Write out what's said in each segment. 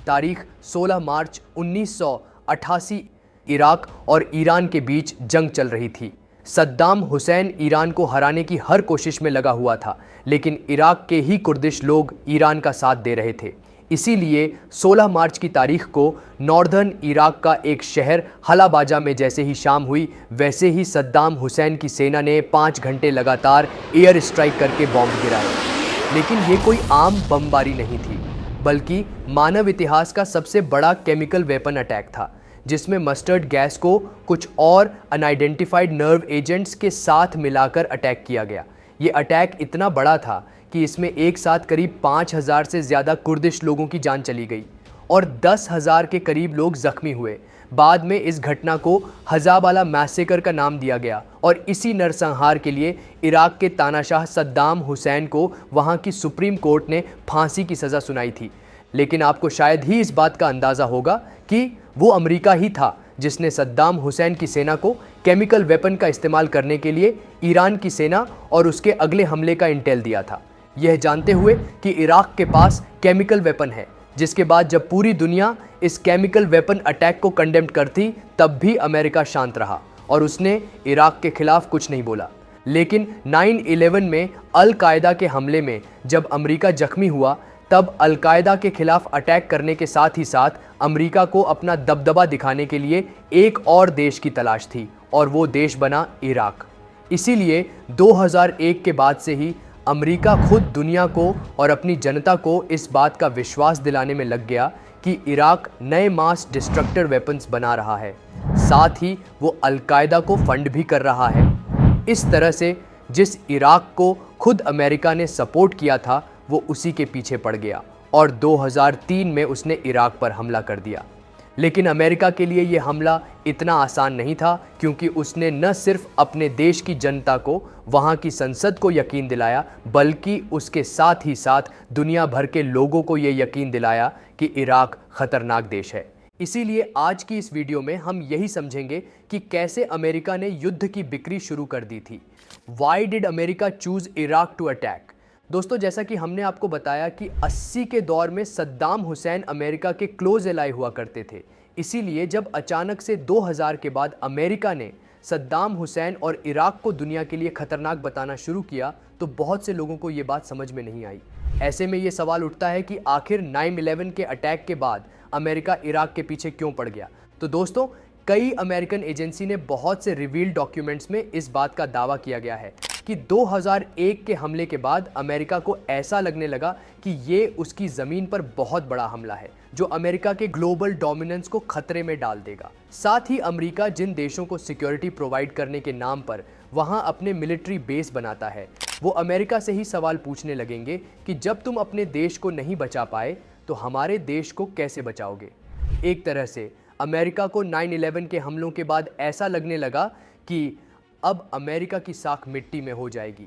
तारीख 16 मार्च 1988 इराक और ईरान के बीच जंग चल रही थी। सद्दाम हुसैन ईरान को हराने की हर कोशिश में लगा हुआ था, लेकिन इराक के ही कुर्दिश लोग ईरान का साथ दे रहे थे। इसीलिए 16 मार्च की तारीख को नॉर्दर्न इराक का एक शहर हलाबाजा में जैसे ही शाम हुई, वैसे ही सद्दाम हुसैन की सेना ने 5 घंटे लगातार एयर स्ट्राइक करके बॉम्ब गिराए। लेकिन ये कोई आम बमबारी नहीं थी, बल्कि मानव इतिहास का सबसे बड़ा केमिकल वेपन अटैक था, जिसमें मस्टर्ड गैस को कुछ और अनआइडेंटिफाइड नर्व एजेंट्स के साथ मिलाकर अटैक किया गया। ये अटैक इतना बड़ा था कि इसमें एक साथ करीब 5000 से ज़्यादा कुर्दिश लोगों की जान चली गई और 10,000 के करीब लोग जख्मी हुए। बाद में इस घटना को हज़ाबाला मैसेकर का नाम दिया गया और इसी नरसंहार के लिए इराक के तानाशाह सद्दाम हुसैन को वहाँ की सुप्रीम कोर्ट ने फांसी की सज़ा सुनाई थी। लेकिन आपको शायद ही इस बात का अंदाज़ा होगा कि वो अमेरिका ही था जिसने सद्दाम हुसैन की सेना को केमिकल वेपन का इस्तेमाल करने के लिए ईरान की सेना और उसके अगले हमले का इंटेल दिया था, यह जानते हुए कि इराक के पास केमिकल वेपन है। जिसके बाद जब पूरी दुनिया इस केमिकल वेपन अटैक को कंडेम करती, तब भी अमेरिका शांत रहा और उसने इराक के खिलाफ कुछ नहीं बोला। लेकिन 9/11 में अल कायदा के हमले में जब अमेरिका जख्मी हुआ, तब अल कायदा के खिलाफ अटैक करने के साथ ही साथ अमेरिका को अपना दबदबा दिखाने के लिए एक और देश की तलाश थी और वो देश बना इराक। इसीलिए 2001 के बाद से ही अमेरिका खुद दुनिया को और अपनी जनता को इस बात का विश्वास दिलाने में लग गया कि इराक नए मास डिस्ट्रक्टर वेपन्स बना रहा है, साथ ही वो अल कायदा को फंड भी कर रहा है। इस तरह से जिस इराक को खुद अमेरिका ने सपोर्ट किया था, वो उसी के पीछे पड़ गया और 2003 में उसने इराक पर हमला कर दिया। लेकिन अमेरिका के लिए ये हमला इतना आसान नहीं था, क्योंकि उसने न सिर्फ अपने देश की जनता को, वहाँ की संसद को यकीन दिलाया, बल्कि उसके साथ ही साथ दुनिया भर के लोगों को ये यकीन दिलाया कि इराक खतरनाक देश है। इसीलिए आज की इस वीडियो में हम यही समझेंगे कि कैसे अमेरिका ने युद्ध की बिक्री शुरू कर दी थी। Why did America choose Iraq to attack? दोस्तों, जैसा कि हमने आपको बताया कि 80 के दौर में सद्दाम हुसैन अमेरिका के क्लोज एलाई हुआ करते थे। इसीलिए जब अचानक से 2000 के बाद अमेरिका ने सद्दाम हुसैन और इराक को दुनिया के लिए खतरनाक बताना शुरू किया, तो बहुत से लोगों को ये बात समझ में नहीं आई। ऐसे में ये सवाल उठता है कि आखिर 9/11 के अटैक के बाद अमेरिका इराक के पीछे क्यों पड़ गया? तो दोस्तों, कई अमेरिकन एजेंसी ने बहुत से रिवील्ड डॉक्यूमेंट्स में इस बात का दावा किया गया है कि 2001 के हमले के बाद अमेरिका को ऐसा लगने लगा कि ये उसकी ज़मीन पर बहुत बड़ा हमला है, जो अमेरिका के ग्लोबल डोमिनेंस को खतरे में डाल देगा। साथ ही अमेरिका जिन देशों को सिक्योरिटी प्रोवाइड करने के नाम पर वहाँ अपने मिलिट्री बेस बनाता है, वो अमेरिका से ही सवाल पूछने लगेंगे कि जब तुम अपने देश को नहीं बचा पाए, तो हमारे देश को कैसे बचाओगे? एक तरह से अमेरिका को 9/11 के हमलों के बाद ऐसा लगने लगा कि अब अमेरिका की साख मिट्टी में हो जाएगी।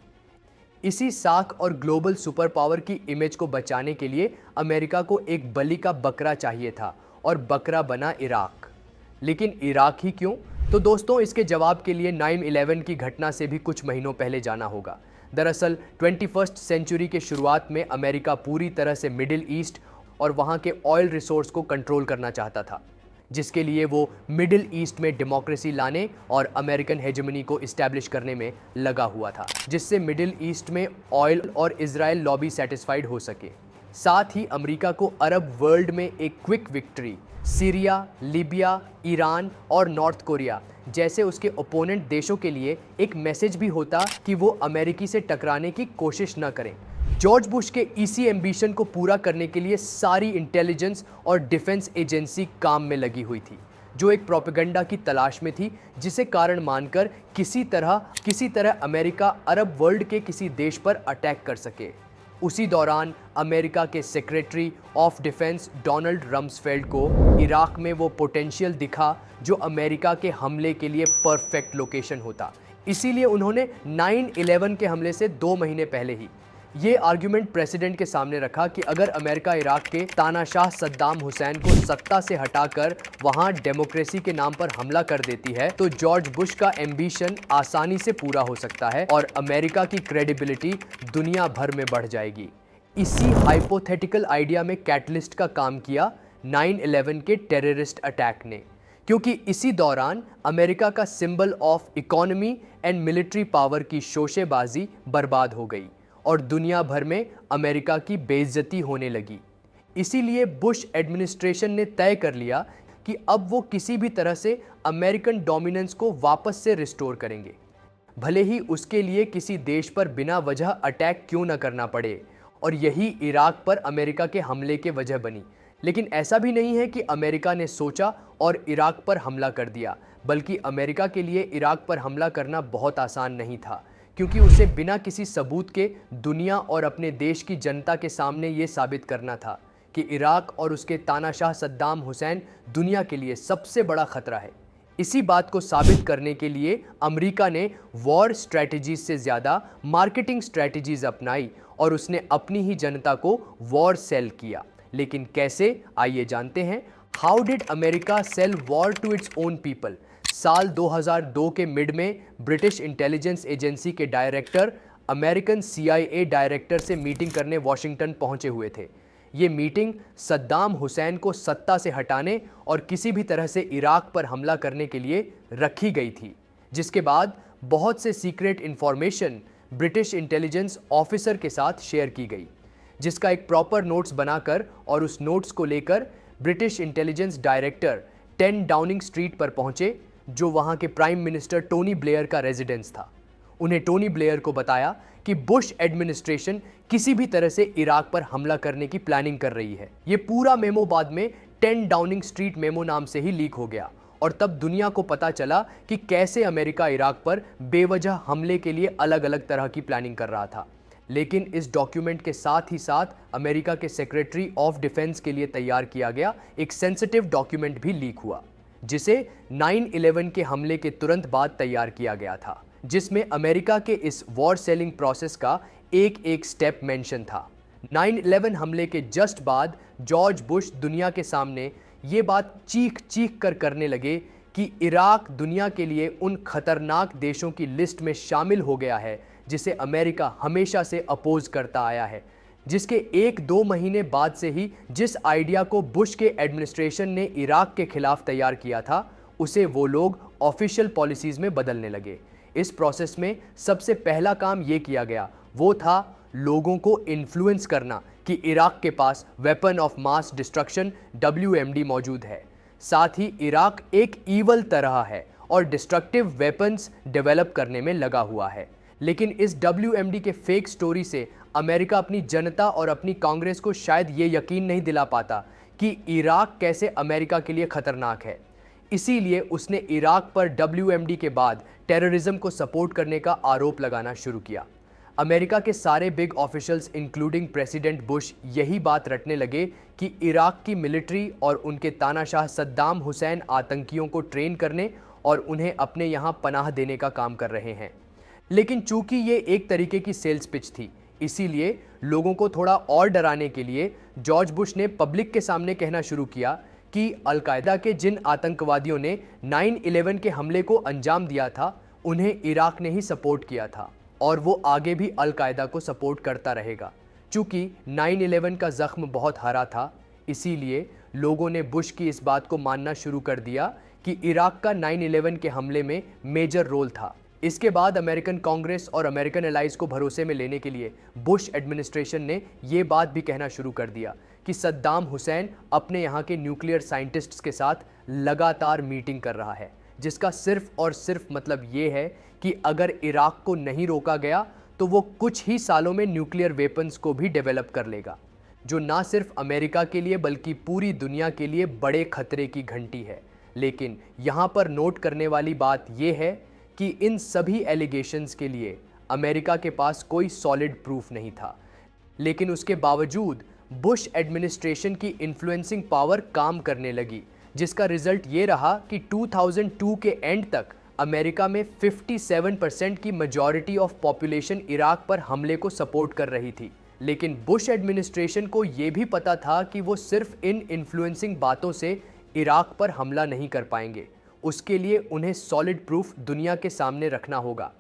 इसी साख और ग्लोबल सुपर पावर की इमेज को बचाने के लिए अमेरिका को एक बलि का बकरा चाहिए था और बकरा बना इराक। लेकिन इराक ही क्यों? तो दोस्तों, इसके जवाब के लिए 9/11 की घटना से भी कुछ महीनों पहले जाना होगा। दरअसल 21st सेंचुरी के शुरुआत में अमेरिका पूरी तरह से मिडिल ईस्ट और वहाँ के ऑयल रिसोर्स को कंट्रोल करना चाहता था, जिसके लिए वो मिडिल ईस्ट में डेमोक्रेसी लाने और अमेरिकन हेजेमनी को इस्टेब्लिश करने में लगा हुआ था, जिससे मिडिल ईस्ट में ऑयल और इजराइल लॉबी सेटिस्फाइड हो सके। साथ ही अमेरिका को अरब वर्ल्ड में एक quick victory Syria, Libya, Iran और नॉर्थ कोरिया जैसे उसके ओपोनेंट देशों के लिए एक मैसेज भी होता कि वो अमेरिकी से टकराने की कोशिश न करें। जॉर्ज बुश के इसी एम्बिशन को पूरा करने के लिए सारी इंटेलिजेंस और डिफेंस एजेंसी काम में लगी हुई थी, जो एक प्रोपेगेंडा की तलाश में थी, जिसे कारण मानकर किसी तरह अमेरिका अरब वर्ल्ड के किसी देश पर अटैक कर सके। उसी दौरान अमेरिका के secretary of defence Donald Rumsfeld को इराक में वो पोटेंशियल दिखा जो अमेरिका के हमले के लिए परफेक्ट लोकेशन होता। इसीलिए उन्होंने 9/11 के हमले से 2 महीने पहले ही ये आर्ग्यूमेंट प्रेसिडेंट के सामने रखा कि अगर अमेरिका इराक के तानाशाह सद्दाम हुसैन को सत्ता से हटाकर वहां डेमोक्रेसी के नाम पर हमला कर देती है, तो जॉर्ज बुश का एम्बिशन आसानी से पूरा हो सकता है और अमेरिका की क्रेडिबिलिटी दुनिया भर में बढ़ जाएगी। इसी हाइपोथेटिकल आइडिया में कैटलिस्ट का काम किया 9/11 के टेररिस्ट अटैक ने, क्योंकि इसी दौरान अमेरिका का symbol of economy and military power की शोशेबाजी बर्बाद हो गई और दुनिया भर में अमेरिका की बेइज्जती होने लगी। इसीलिए बुश एडमिनिस्ट्रेशन ने तय कर लिया कि अब वो किसी भी तरह से अमेरिकन डोमिनेंस को वापस से रिस्टोर करेंगे, भले ही उसके लिए किसी देश पर बिना वजह अटैक क्यों न करना पड़े। और यही इराक पर अमेरिका के हमले के वजह बनी। लेकिन ऐसा भी नहीं है कि अमेरिका ने सोचा और इराक पर हमला कर दिया, बल्कि अमेरिका के लिए इराक पर हमला करना बहुत आसान नहीं था, क्योंकि उसे बिना किसी सबूत के दुनिया और अपने देश की जनता के सामने ये साबित करना था कि इराक और उसके तानाशाह सद्दाम हुसैन दुनिया के लिए सबसे बड़ा खतरा है। इसी बात को साबित करने के लिए अमेरिका ने वॉर स्ट्रैटेजीज से ज़्यादा मार्केटिंग स्ट्रैटेजीज अपनाई और उसने अपनी ही जनता को वॉर सेल किया। लेकिन कैसे, आइए जानते हैं। How did America sell war to its own people? साल 2002 के मिड में ब्रिटिश इंटेलिजेंस एजेंसी के डायरेक्टर अमेरिकन CIA डायरेक्टर से मीटिंग करने वॉशिंगटन पहुंचे हुए थे। ये मीटिंग सद्दाम हुसैन को सत्ता से हटाने और किसी भी तरह से इराक पर हमला करने के लिए रखी गई थी, जिसके बाद बहुत से secret information British intelligence officer के साथ शेयर की गई, जिसका एक प्रॉपर नोट्स बनाकर और उस नोट्स को लेकर British intelligence director 10 Downing street पर पहुंचे, जो वहां के प्राइम मिनिस्टर टोनी ब्लेयर का रेजिडेंस था। उन्हें टोनी ब्लेयर को बताया कि बुश एडमिनिस्ट्रेशन किसी भी तरह से इराक पर हमला करने की प्लानिंग कर रही है। ये पूरा मेमो बाद में 10 डाउनिंग स्ट्रीट मेमो नाम से ही लीक हो गया और तब दुनिया को पता चला कि कैसे अमेरिका इराक पर बेवजह हमले के लिए अलग अलग तरह की प्लानिंग कर रहा था। लेकिन इस डॉक्यूमेंट के साथ ही साथ अमेरिका के सेक्रेटरी ऑफ डिफेंस के लिए तैयार किया गया एक सेंसिटिव डॉक्यूमेंट भी लीक हुआ, जिसे 9/11 के हमले के तुरंत बाद तैयार किया गया था, जिसमें अमेरिका के इस वॉर सेलिंग प्रोसेस का एक एक स्टेप मेंशन था। 9/11 हमले के जस्ट बाद जॉर्ज बुश दुनिया के सामने ये बात चीख चीख कर करने लगे कि इराक दुनिया के लिए उन खतरनाक देशों की लिस्ट में शामिल हो गया है जिसे अमेरिका हमेशा से अपोज करता आया है, जिसके 1-2 महीने बाद से ही जिस आइडिया को बुश के एडमिनिस्ट्रेशन ने इराक के खिलाफ तैयार किया था, उसे वो लोग ऑफिशियल पॉलिसीज में बदलने लगे। इस प्रोसेस में सबसे पहला काम ये किया गया, वो था लोगों को इन्फ्लुएंस करना कि इराक के पास weapon of mass destruction WMD मौजूद है। साथ ही इराक एक ईवल तरह है और डिस्ट्रक्टिव वेपन्स डेवलप करने में लगा हुआ है। लेकिन इस WMD के फेक स्टोरी से अमेरिका अपनी जनता और अपनी कांग्रेस को शायद ये यकीन नहीं दिला पाता कि इराक कैसे अमेरिका के लिए खतरनाक है। इसीलिए उसने इराक पर WMD के बाद टेररिज्म को सपोर्ट करने का आरोप लगाना शुरू किया। अमेरिका के सारे big officials including president Bush यही बात रटने लगे कि इराक की मिलिट्री और उनके तानाशाह सद्दाम हुसैन आतंकियों को ट्रेन करने और उन्हें अपने यहाँ पनाह देने का काम कर रहे हैं। लेकिन चूंकि ये एक तरीके की सेल्स पिच थी, इसीलिए लोगों को थोड़ा और डराने के लिए जॉर्ज बुश ने पब्लिक के सामने कहना शुरू किया कि अलकायदा के जिन आतंकवादियों ने 9/11 के हमले को अंजाम दिया था, उन्हें इराक ने ही सपोर्ट किया था और वो आगे भी अलकायदा को सपोर्ट करता रहेगा। चूंकि 9/11 का जख्म बहुत हरा था, इसीलिए लोगों ने बुश की इस बात को मानना शुरू कर दिया कि इराक का 9/11 के हमले में मेजर रोल था। इसके बाद अमेरिकन कांग्रेस और अमेरिकन एलाइज को भरोसे में लेने के लिए बुश एडमिनिस्ट्रेशन ने ये बात भी कहना शुरू कर दिया कि सद्दाम हुसैन अपने यहाँ के न्यूक्लियर साइंटिस्ट्स के साथ लगातार मीटिंग कर रहा है, जिसका सिर्फ और सिर्फ मतलब ये है कि अगर इराक को नहीं रोका गया तो वो कुछ ही सालों में न्यूक्लियर वेपन्स को भी डेवलप कर लेगा, जो ना सिर्फ अमेरिका के लिए बल्कि पूरी दुनिया के लिए बड़े खतरे की घंटी है। लेकिन यहाँ पर नोट करने वाली बात यह है कि इन सभी एलिगेशंस के लिए अमेरिका के पास कोई सॉलिड प्रूफ नहीं था। लेकिन उसके बावजूद बुश एडमिनिस्ट्रेशन की इन्फ्लुएंसिंग पावर काम करने लगी, जिसका रिजल्ट ये रहा कि 2002 के एंड तक अमेरिका में 57% की मेजॉरिटी ऑफ पॉपुलेशन इराक पर हमले को सपोर्ट कर रही थी। लेकिन बुश एडमिनिस्ट्रेशन को ये भी पता था कि वो सिर्फ इन इन्फ्लुएंसिंग बातों से इराक पर हमला नहीं कर पाएंगे, उसके लिए उन्हें सॉलिड प्रूफ दुनिया के सामने रखना होगा।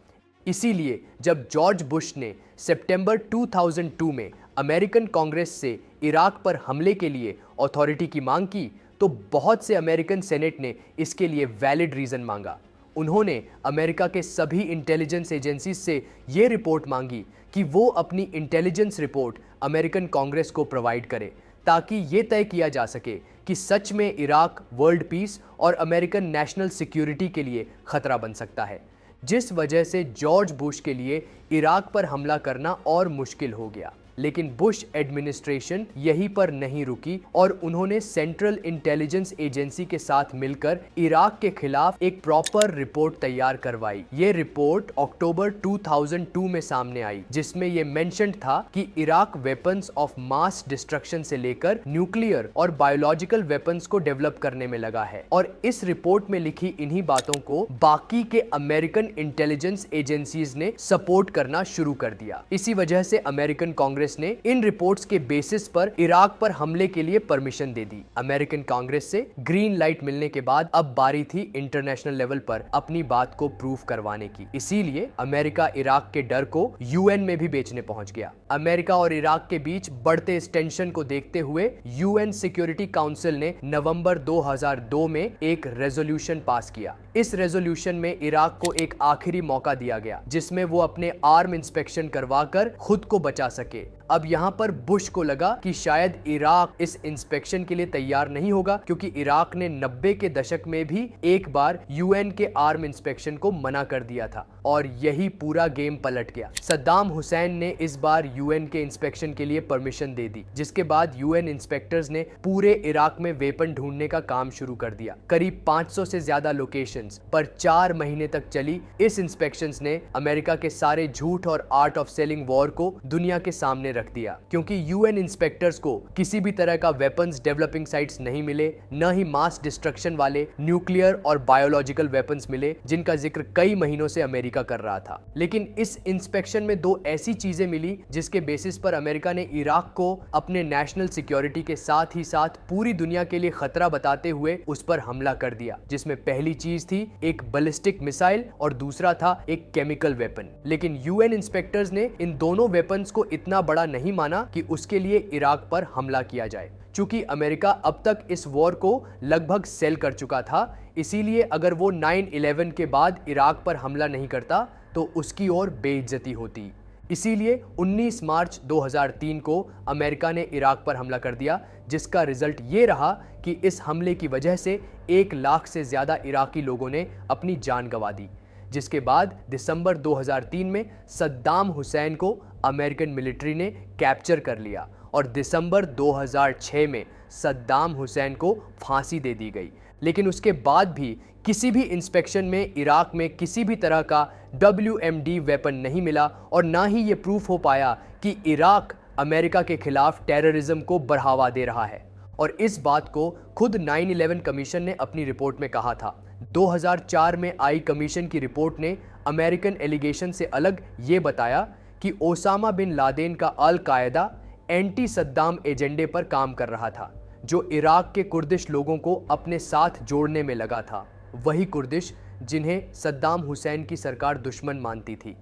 इसीलिए जब जॉर्ज बुश ने सितंबर 2002 में अमेरिकन कांग्रेस से इराक पर हमले के लिए अथॉरिटी की मांग की तो बहुत से अमेरिकन सेनेट ने इसके लिए वैलिड रीजन मांगा। उन्होंने अमेरिका के सभी इंटेलिजेंस एजेंसीज से ये रिपोर्ट मांगी कि वो अपनी इंटेलिजेंस रिपोर्ट अमेरिकन कांग्रेस को प्रोवाइड करे ताकि ये तय किया जा सके कि सच में इराक वर्ल्ड पीस और अमेरिकन नेशनल सिक्योरिटी के लिए खतरा बन सकता है, जिस वजह से जॉर्ज बुश के लिए इराक पर हमला करना और मुश्किल हो गया। लेकिन बुश एडमिनिस्ट्रेशन यहीं पर नहीं रुकी और उन्होंने सेंट्रल इंटेलिजेंस एजेंसी के साथ मिलकर इराक के खिलाफ एक प्रॉपर रिपोर्ट तैयार करवाई। ये रिपोर्ट अक्टूबर 2002 में सामने आई, जिसमें ये मेंशन था कि Iraq weapons of mass destruction से लेकर न्यूक्लियर और बायोलॉजिकल वेपन्स को डेवलप करने में लगा है। और इस रिपोर्ट में लिखी इन्हीं बातों को बाकी के अमेरिकन इंटेलिजेंस एजेंसीज ने सपोर्ट करना शुरू कर दिया। इसी वजह से अमेरिकन कांग्रेस ने इन रिपोर्ट्स के बेसिस पर इराक पर हमले के लिए परमिशन दे दी। अमेरिकन कांग्रेस से ग्रीन लाइट मिलने के बाद अब बारी थी इंटरनेशनल लेवल पर अपनी बात को प्रूव करवाने की। इसीलिए अमेरिका इराक के डर को यूएन में भी बेचने पहुंच गया। अमेरिका और इराक के बीच बढ़ते इस टेंशन को देखते हुए यूएन सिक्योरिटी काउंसिल ने नवंबर 2002 में एक रेजोल्यूशन पास किया। इस रेजोल्यूशन में इराक को एक आखिरी मौका दिया गया जिसमें वो अपने आर्म इंस्पेक्शन करवाकर खुद को बचा सके। अब यहाँ पर बुश को लगा कि शायद इराक इस इंस्पेक्शन के लिए तैयार नहीं होगा, क्योंकि इराक ने 90 के दशक में भी एक बार यूएन के आर्म इंस्पेक्शन को मना कर दिया था और यही पूरा गेम पलट गया। सद्दाम हुसैन ने इस बार यूएन के इंस्पेक्शन के लिए परमिशन दे दी, जिसके बाद यूएन इंस्पेक्टर्स ने पूरे इराक में वेपन ढूंढने का काम शुरू कर दिया। करीब 500 से ज्यादा लोकेशंस पर 4 महीने तक चली इस इंस्पेक्शंस ने अमेरिका के सारे झूठ और आर्ट ऑफ सेलिंग वॉर को दुनिया के सामने रख दिया, क्योंकि यूएन इंस्पेक्टर्स को किसी भी तरह का वेपन्स डेवलपिंग साइट्स नहीं मिले, न ही मास डिस्ट्रक्शन वाले न्यूक्लियर और बायोलॉजिकल वेपन्स मिले जिनका जिक्र कई महीनों से अमेरिका कर रहा था। लेकिन इस इंस्पेक्शन में 2 ऐसी चीजें मिली जिसके बेसिस पर अमेरिका ने इराक को अपने नेशनल सिक्योरिटी के साथ ही साथ पूरी दुनिया के लिए खतरा बताते हुए उस पर हमला कर दिया, जिसमें पहली चीज थी एक बैलिस्टिक मिसाइल और दूसरा था एक केमिकल वेपन। लेकिन यूएन इंस्पेक्टर्स ने इन दोनों वेपन्स को इतना बड़ा नहीं माना कि उसके लिए इराक पर हमला किया जाए। चूंकि अमेरिका अब तक इस वॉर को लगभग सेल कर चुका था, इसीलिए अगर वो 9/11 के बाद इराक पर हमला नहीं करता तो उसकी और बेइज्जती होती। इसीलिए 19 मार्च 2003 को अमेरिका ने इराक पर हमला कर दिया, जिसका रिजल्ट ये रहा कि इस हमले की वजह से 1 लाख से ज्यादा इराकी लोगों ने अपनी जान गंवा दी। जिसके बाद दिसंबर 2003 में सद्दाम हुसैन को अमेरिकन मिलिट्री ने कैप्चर कर लिया और दिसंबर 2006 में सद्दाम हुसैन को फांसी दे दी गई। लेकिन उसके बाद भी किसी भी इंस्पेक्शन में इराक में किसी भी तरह का WMD वेपन नहीं मिला और ना ही ये प्रूफ हो पाया कि इराक अमेरिका के खिलाफ टेररिज्म को बढ़ावा दे रहा है। और इस बात को खुद 9/11 कमीशन ने अपनी रिपोर्ट में कहा था। 2004 में आई कमीशन की रिपोर्ट ने अमेरिकन एलिगेशन से अलग ये बताया कि ओसामा बिन लादेन का अल कायदा एंटी सद्दाम एजेंडे पर काम कर रहा था, जो इराक के कुर्दिश लोगों को अपने साथ जोड़ने में लगा था। वही कुर्दिश जिन्हें सद्दाम हुसैन की सरकार दुश्मन मानती थी।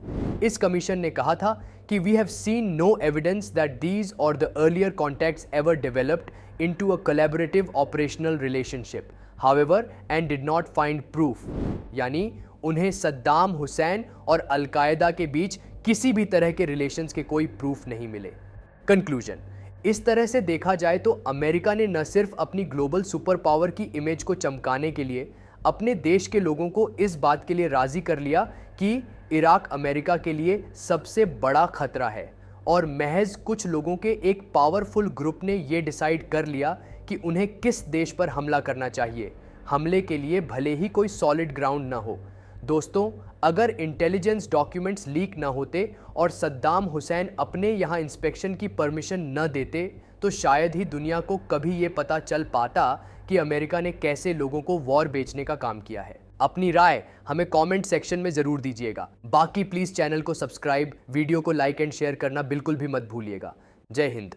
इस कमीशन ने कहा था कि we have seen no evidence that these or the earlier contacts ever developed into a collaborative operational relationship, however, and did not find proof. यानी उन्हें सद्दाम हुसैन और अल-कायदा के बीच किसी भी तरह के रिलेशंस के कोई प्रूफ नहीं मिले। कंक्लूजन, इस तरह से देखा जाए तो अमेरिका ने न सिर्फ अपनी ग्लोबल सुपर पावर की इमेज को चमकाने के लिए अपने देश के लोगों को इस बात के लिए राजी कर लिया कि इराक अमेरिका के लिए सबसे बड़ा खतरा है, और महज कुछ लोगों के एक पावरफुल ग्रुप ने यह डिसाइड कर लिया कि उन्हें किस देश पर हमला करना चाहिए, हमले के लिए भले ही कोई सॉलिड ग्राउंड ना हो। दोस्तों, अगर इंटेलिजेंस डॉक्यूमेंट्स लीक ना होते और सद्दाम हुसैन अपने यहाँ इंस्पेक्शन की परमिशन न देते तो शायद ही दुनिया को कभी ये पता चल पाता कि अमेरिका ने कैसे लोगों को वॉर बेचने का काम किया है। अपनी राय हमें कमेंट सेक्शन में ज़रूर दीजिएगा। बाकी प्लीज़ चैनल को सब्सक्राइब, वीडियो को लाइक एंड शेयर करना बिल्कुल भी मत भूलिएगा। जय हिंद।